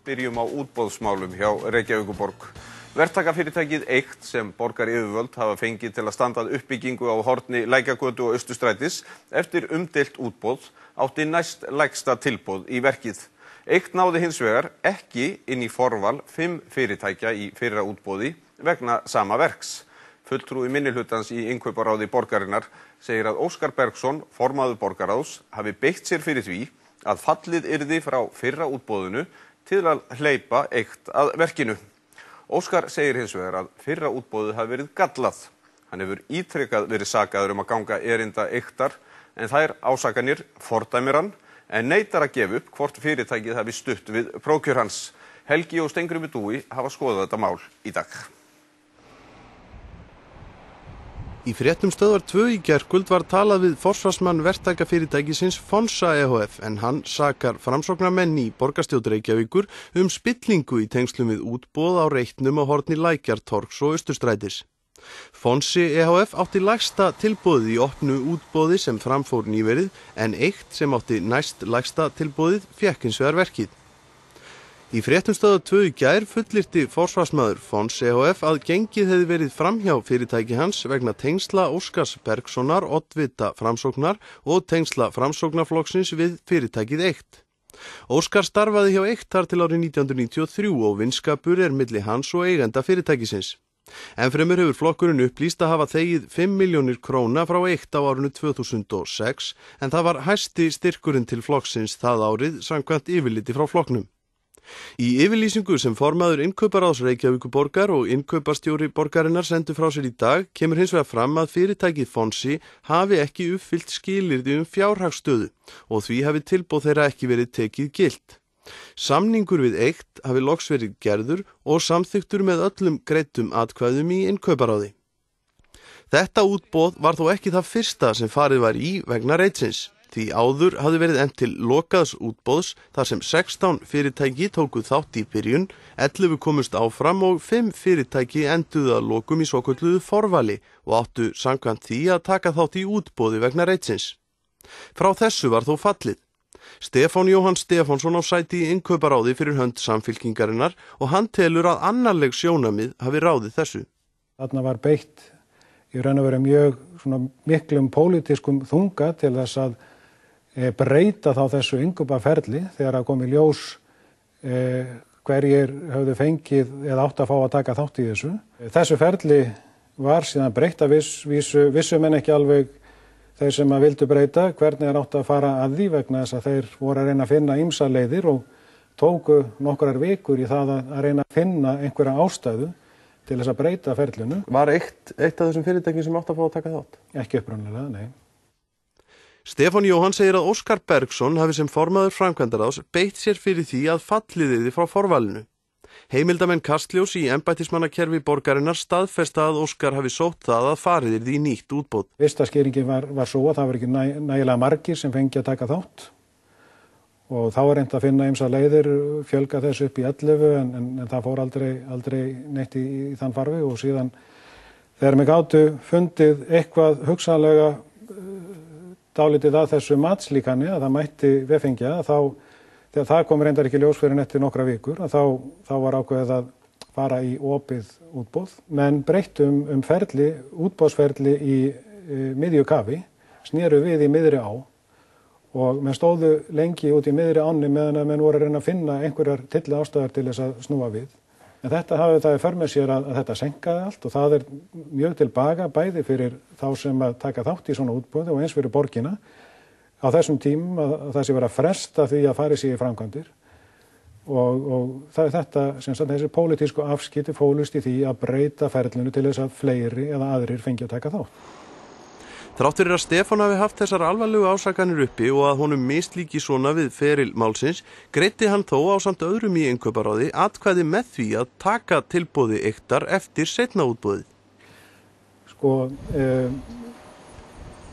Byrjum á útboðsmálum hjá Reykjavíkurborg. Verktakafyrirtækið Eikt sem borgaryfirvöld hafa fengið til að standa að uppbyggingu á horni Lækjargötu og Austurstrætis eftir umdeilt útboð átti næst lægsta tilboð í verkið. Eikt náði hins vegar ekki inn í forval 5 fyrirtækja í fyrra útboði vegna sama verks. Fulltrúi minnihlutans í innkauparáði borgarinnar segir að Óskar Bergsson, formaður borgarráðs, hafi beitt sér fyrir því að fallið yrði frá fyrra útboðinu til að hleypa Eikt að verkinu. Óskar segir hins vegar að fyrra útboðið hafi verið gallað. Hann hefur ítrekað verið sakaður að ganga erinda Eiktar en þær ásakanir fordæmir hann en neitar að gefa upp hvort fyrirtækið hafi stutt við prófkjör hans. Helgi og Steingrímur Dúi hafa skoðað þetta mál í dag. Í fréttum Stöðvar 2 í gærkvöld var talað við forsvarsmann verktakafyrirtækisins Fonsa EHF en hann sakar framsóknarmenn í borgarstjórn Reykjavíkur spillingu í tengslum við útboð á reitnum á horni Lækjartorgs og Austurstrætis. Fonsi EHF átti lægsta tilboðið í opnu útboði sem framfór nýverið en Eikt sem átti næst lægsta tilboðið fékk hins vegar verkið. Í fréttum Stöðvar 2 í gær fullyrti forsvarsmaður Fons EHF að gengið hefði verið framhjá fyrirtæki hans vegna tengsla Óskars Bergssonar, oddvita Framsóknar og tengsla Framsóknarflokksins við fyrirtækið Eikt. Óskar starfaði hjá Eikt þar til árið 1993 og vinskapur milli hans og eigenda fyrirtækisins. Ennfremur hefur flokkurinn upplýst að hafa þegið 5 milljónir króna frá Eikt á árinu 2006 en það var hæsti styrkurinn til flokksins það árið samkvæmt yfirliti frá flokknum. Í yfirlýsingu sem formaður innkauparáðs Reykjavíkurborgar og innkaupastjóri borgarinnar sendu frá sér í dag kemur hins vegar fram að fyrirtækið Fonsi hafi ekki uppfyllt skilyrði fjárhagsstöðu og því hafi tilboð þeirra ekki verið tekið gilt. Samningur við Eikt hafi loks verið gerður og samþykktur með öllum greiddum atkvæðum í innkauparáði. Þetta útboð var þó ekki það fyrsta sem farið var í vegna reitsins. Því áður hafði verið efnt til lokaðs útboðs þar sem 16 fyrirtæki tóku þátt í byrjun, 11 komust áfram og 5 fyrirtæki enduðu að lokum í svokölluðu forvali og áttu samkvæmt því að taka þátt í útboði vegna reitsins. Frá þessu var þó fallið. Stefán Jóhann Stefánsson á sæti í innkauparáði fyrir hönd Samfylkingarinnar og hann telur að annarleg sjónarmið hafi ráðið þessu. Þarna var beitt í raun og veru mjög miklum pólitískum þunga til þess að breyta þá þessu innkaupaferli þegar að kom í ljós hverjir höfðu fengið eða átt að fá að taka þátt í þessu. Þessu ferli var síðan breytt að vissu menn ekki alveg þeir sem að vildu breyta hvernig átt að fara að því vegna þess að þeir voru að reyna að finna ýmsar leiðir og tóku nokkrar vikur í það að reyna að finna einhverja ástæðu til þess að breyta ferlinu. Var eitt af þessum fyrirtækjum sem átt að fá að taka þátt? Ekki upprunalega, nei. Stefán Jóhann segir að Óskar Bergsson hafi sem formaður framkvæmdaráðs beitt sér fyrir því að fallið yrði frá forvalinu. Heimildamenn Kastljós í embættismannakerfi borgarinnar staðfesta að Óskar hafi sótt það að farið yrði í nýtt útboð. Fyrsta skýringin var svo að það var ekki nægilega margir sem fengi að taka þátt og þá var reynt að finna ýmsar leiðir, fjölga þessu upp í 11 en það fór aldrei neitt í þann farveg og síðan þegar mig gátu fundið eitthvað hugsanlega dálítið að þessu matslíkani að það mætti veffengja þegar það kom reyndar ekki ljós fyrir eftir nokkra vikur að þá var ákveðið að fara í opið útboð menn breytt ferli, útboðsferli í miðju kafi, snéru við í miðri á og menn stóðu lengi út í miðri ánni meðan að menn voru að reyna að finna einhverjar tilli ástæður til þess að snúa við. En þetta hafði það í för með sér að þetta senkaði allt og það mjög til baka bæði fyrir þá sem að taka þátt í svona útboði og eins fyrir borgina á þessum tímum að það sé verið að fresta því að fari sig í framkvæmdir og það þetta sem sagt þessi pólitísku afskipti fólust í því að breyta ferlinu til þess að fleiri eða aðrir fengi að taka þátt. Þrátt fyrir að Stefán hafi haft þessar alvarlegu ásakanir uppi og að honum mislíki svona við feril málsins, greiddi hann þó ásamt öðrum í innkauparáði atkvæði með því að taka tilboði Eiktar eftir seinna útboðið.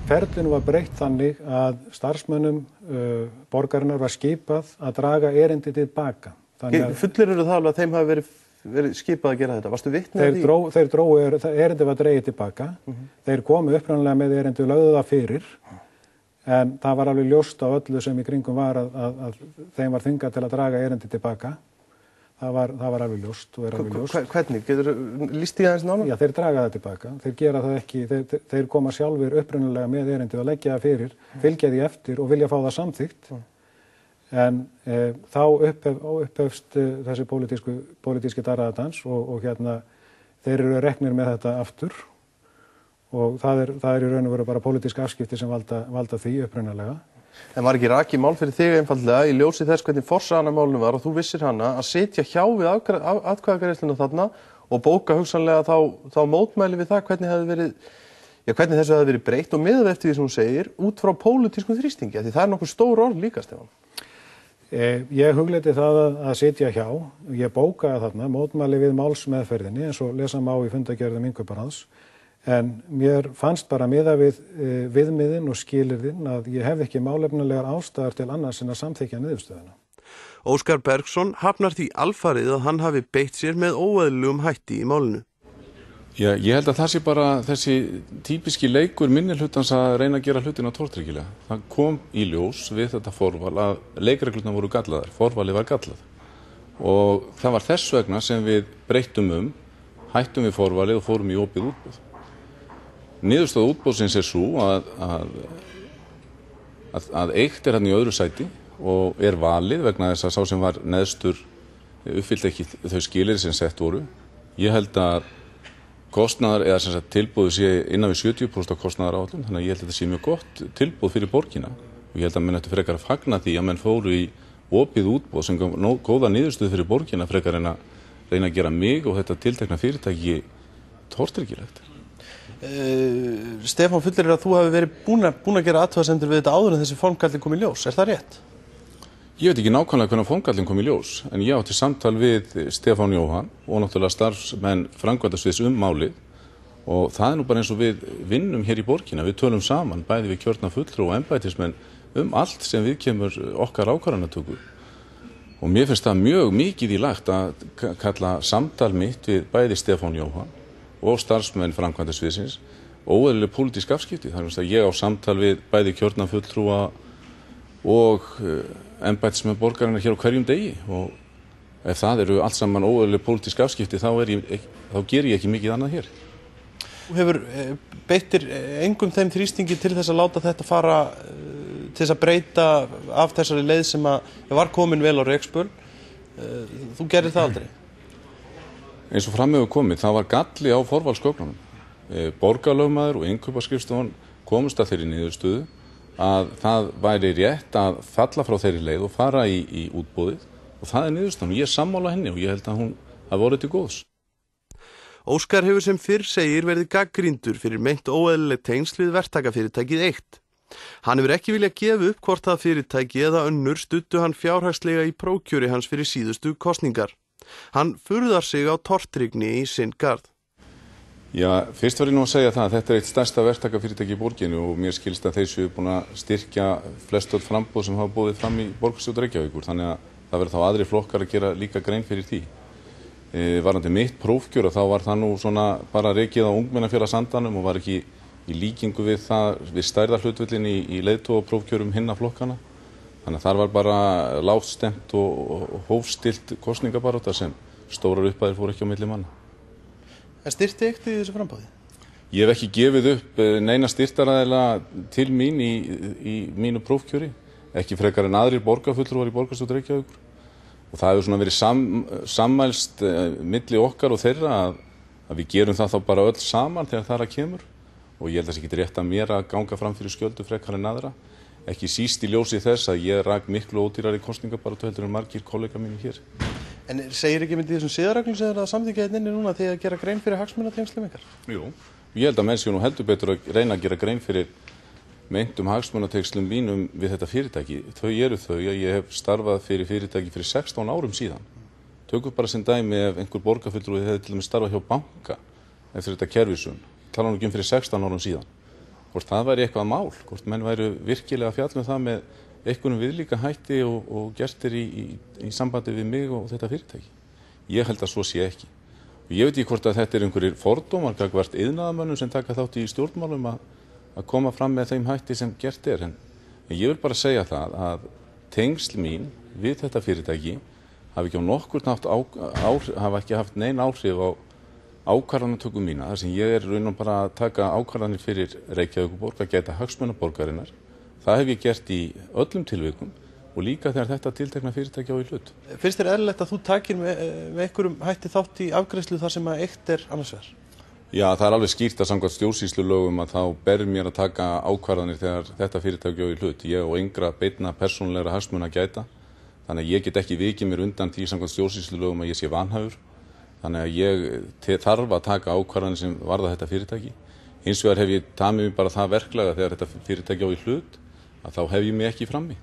Ferlinu var breytt þannig að starfsmönnum borgarinnar var skipað að draga erindi til baka. Fullir eru það alveg að þeim hafi verið skipað að gera þetta. Varstu vitni að því? Þeir drógu erindi var dregið tilbaka. Þeir komu upprunalega með erindi og lögðu það fyrir. En það var alveg ljóst á öllu sem í kringum var að þeim var þvingað til að draga erindi tilbaka. Það var alveg ljóst og alveg ljóst. Hvernig? Getur lýst því aðeins nánar? Já, þeir draga það tilbaka. Þeir gera það ekki, þeir koma sjálfur upprunalega með erindið og leggja það fyrir, fylgja því eftir og vilja fá það samþykkt. En þá upphefst þessi pólitíski darraðadans og þeir eru reknir með þetta aftur og það er í raun og veru bara pólitísk afskipti sem valda því upprunalega. En var ekki rakið mál fyrir þig einfaldlega í ljósi þess hvernig forsagan af málinu var og þú vissir hana að sitja hjá við atkvæðagreiðsluna þarna og bóka hugsanlega þá mótmæli við það hvernig þessu hefði verið breytt og miðað eftir því sem hún segir út frá pólitískum þrýstingi því það er nokkuð stór orð líka, Stefán. Ég hugleiddi það að sitja hjá, ég bókaði þarna mótmæli við málsmeðferðinni eins og lesa má í fundargerðum innkauparáðs. En mér fannst bara miðað við viðmiðin og skilyrðin að ég hefði ekki málefnalegar ástæður til annars en að samþykkja niðurstöðuna. Óskar Bergsson hafnar því alfarið að hann hafi beitt sér með óeðlilegum hætti í málinu. Já, ég held að það sé bara þessi típiski leikur minnihlutans að reyna að gera hlutina tortryggilega. Það kom í ljós við þetta forval að leikreglurnar voru gallaðar, forvalið var gallað. Og það var þess vegna sem við breyttum hættum við forvalið og fórum í opið útboð. Niðurstaða útboðsins er svo að eitt er hann í öðru sæti og er valið vegna þess að sá sem var neðstur uppfyllt ekki þau skilyrði sem sett voru. Ég held að kostnaðar eða sem sagt tilboðu sé innan við 70% af kostnaðaráætlun, þannig að ég held að þetta sé mjög gott tilboð fyrir borgina og ég held að menn ættu frekar að fagna því að menn fóru í opið útboð sem góða niðurstöðu fyrir borgina frekar en að reyna að gera mig og þetta tiltekna fyrirtæki tortryggilegt. Stefán fullir að þú hafi verið búin að gera athugasemdir við þetta áður en þessi formgallin kom í ljós, er það rétt? Ég veit ekki nákvæmlega hvernig formgallin kom í ljós, en ég átti samtal við Stefán Jóhann og náttúrulega starfsmenn framkvæmdasviðs málið og það er nú bara eins og við vinnum hér í borgina, við tölum saman bæði við kjörna fulltrúa og embættismenn allt sem við kemur okkar ákvarðanatöku. Og mér finnst það mjög mikið í lagt að kalla samtal mitt við bæði Stefán Jóhann og starfsmenn framkvæmdasviðsins óeðlileg pólitísk afskipti. Þannig að ég á samtal við bæði kjörna fulltrúa og embættismenn borgarinnar hér á hverjum degi og ef það eru allt saman óeðlileg pólitísk afskipti þá ger ég ekki mikið annað hér. Þú hefur beittir engum þeim þrýstingi til þess að láta þetta fara til þess að breyta af þessari leið sem var komin vel á rekspöl. Þú gerir það aldrei. Eins og fram hefur komið, það var galli á forvalsgögnunum. Borgarlögmaður og innkauparskrifstofan komust að þeirri niðurstöðu að það væri rétt að falla frá þeirri leið og fara í útboðið og það er niðurstaðan. Ég er sammála henni og ég held að hún hafi orðið til góðs. Óskar hefur sem fyrr segir verið gagnrýndur fyrir meint óeðlileg tengsl við verktakafyrirtækið eitt. Hann hefur ekki viljað gefa upp hvort það fyrirtæki eða önnur studdu hann fjárhagslega í prófkjöri hans fyrir síðustu kosningar. Hann furðar sig á tortryggni í sinn garð. Já, fyrst var ég nú að segja það að þetta er eitt stærsta verktakafyrirtæki í borginni og mér skilst að þeir séu búin að styrkja flest öll framboð sem hafa boðið fram í borgarstjórn Reykjavíkur, þannig að það verður þá aðri flokkar að gera líka grein fyrir því. Varðandi mitt prófkjör þá var það nú svona bara rekið á ungmennafélagsandanum og var ekki í líkingu við stærðarhlutföllin í leiðtogaprófkjörum hinna flokkana. Þannig að þar var bara lágstemt og hófstilt kosningabarátta sem stórar upphæðir fóru ekki á milli manna. En styrkti eitt í þessu framboði? Ég hef ekki gefið upp neina styrktaraðila til mín í mínu prófkjöri, ekki frekar en aðrir borgarfulltrúar í borgarstjórn Reykjavíkur. Og það hefur svona verið sammælst milli okkar og þeirra að við gerum það þá bara öll saman þegar það kemur. Og ég held að það sé ekki rétt að mér að ganga fram fyrir skjöldu frekar en aðra. Ekki síst í ljósi þess að ég rak miklu ódýrari kosningabaráttu heldur en margir kollega mínir hér. En segir ekki myndi þessum siðareglum sem það samþykkja hérna inni núna því að gera grein fyrir hagsmunatengslum ykkar? Jú, ég held að menn séu nú heldur betur að reyna að gera grein fyrir meintum hagsmunatengslum mínum við þetta fyrirtæki. Þau eru þau að ég hef starfað fyrir fyrirtæki fyrir 16 árum síðan. Tökum bara sem dæmi ef einhver borgarfulltrúi hefði til dæmis starfað hjá banka eftir þetta kerfishrun. Tala nú ekki fyrir 16 árum síðan. Hvort það væri eitthvað mál, hvort menn væru virkilega að fjalla það með einhvernum viðlíka hætti og gestir í sambandi við mig og þetta fyrirtæki. Ég held að svo sé ekki. Og ég veit ekki hvort að þetta er einhverjir fordómar gagnvart iðnaðarmönnum sem taka þátt í stjórnmálum að koma fram með þeim hætti sem gert er. En ég vil bara segja það að tengsl mín við þetta fyrirtæki hafi ekki á nokkurn hafa ekki haft nein áhrif á ákvarðanatöku mína, þar sem ég raun og bara að taka ákvarðanir fyrir Reykjavíkurborg að gæta hagsmuna borgarinnar. Það hef ég gert í öllum tilvikum og líka þegar þetta tiltekna fyrirtæki á í hlut. Finnst þér eðlilegt að þú takir með einhverjum hætti þátt í afgreiðslu þar sem að eitt annars vegar? Já, það alveg skýrt að samkvæmt stjórnsýslulögum að þá ber mér að taka ákvarðanir þegar þetta fyrirtæki á í hlut. Ég á engra beinna persónulegra hagsmuna að gæta, þannig að ég get ekki vikið mér undan því samkvæmt stjórnsýslulögum að ég sé vanhæfur. Þannig að ég þarf að taka ákvarðanir sem varða þetta fyrirtæki. Hins vegar hef ég tamið mér bara það verklega þegar þetta fyrirtæki á í hlut að þá hef ég mig ekki frammi.